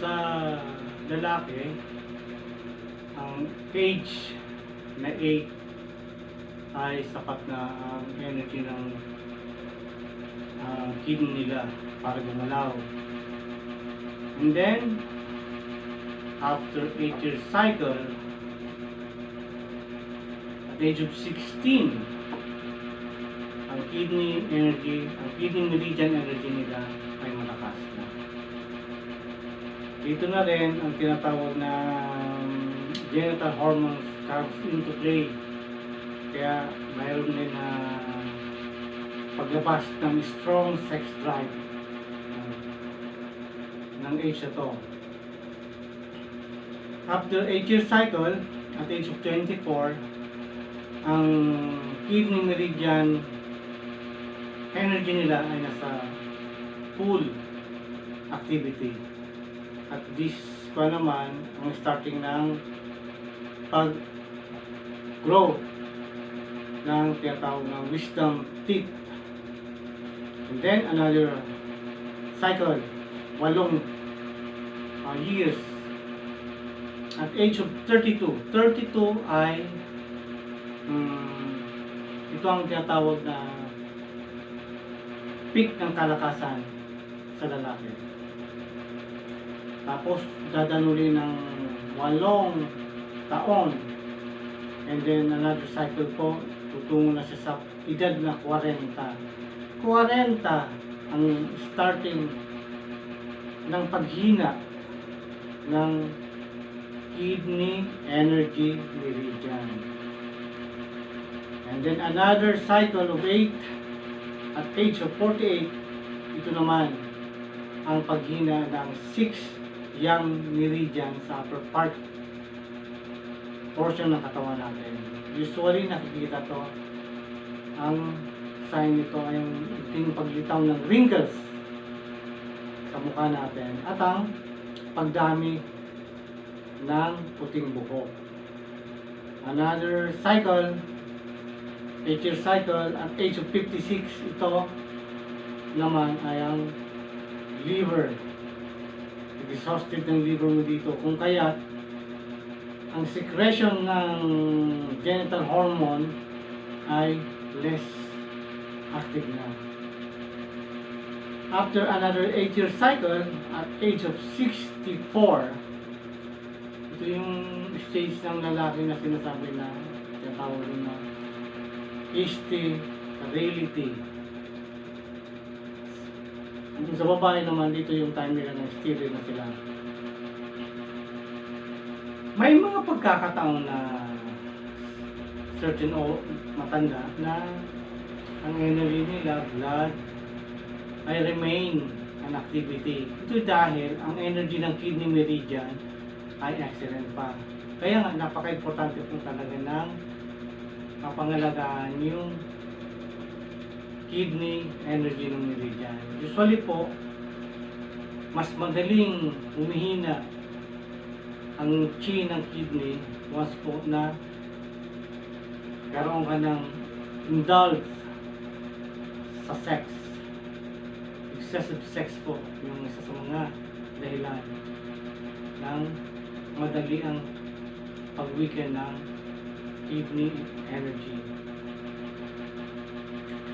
sa lalaki, ang age na 8 ay sapat na ang energy ng kidney nila para gumalaw. And then, after 8 years cycle, at age of 16, ang kidney energy, ang kidney meridian energy nila ay malakas na. Dito na rin ang tinatawag na genital hormones comes into play. Kaya mayroon din na paglabas ng strong sex drive ng age na to. After 8 year cycle, at age of 24, ang kidney meridian energy nila ay nasa full activity. At this pa naman ang starting ng pag-grow ng tinatawag ng wisdom teeth. And then another cycle, 8 years. At age of 32 ay ito ang tinatawag na peak ng kalakasan sa lalaki. Tapos dadanuli ng 8 taon, and then another cycle po, tutungo na siya sa edad na 40. 40 ang starting ng paghina ng kidney energy meridian. And then another cycle of 8 at age of 48, ito naman ang paghina ng 6 yang meridian sa upper part portion ng katawan natin. Usually nakikita to, ang sign nito ay yung iting paglitaw ng wrinkles sa mukha natin at ang pagdami ng puting buhok. Another cycle, 8 year cycle at age of 56, ito naman ay ang liver. Exhausted ng liver mo dito, kung kaya ang secretion ng genital hormone ay less active na. After another 8 year cycle at age of 64, ito yung stage ng lalaki na sinasabi na tinatawag na sterility. Kung sa babae naman, dito yung time nila ng sterile na sila. May mga pagkakataon na certain matanda na ang energy nila, blood, ay remain an activity. Ito dahil ang energy ng kidney meridian ay excellent pa. Kaya nga, napaka-importante po talaga ng mapangalagaan yung kidney energy ng meridian. Usually po, mas madaling humihina ang chi ng kidney once po na karoon ka ng indulge sa sex. Excessive sex po yung isa sa mga dahilan ng madali ang pag-weaken ng kidney energy.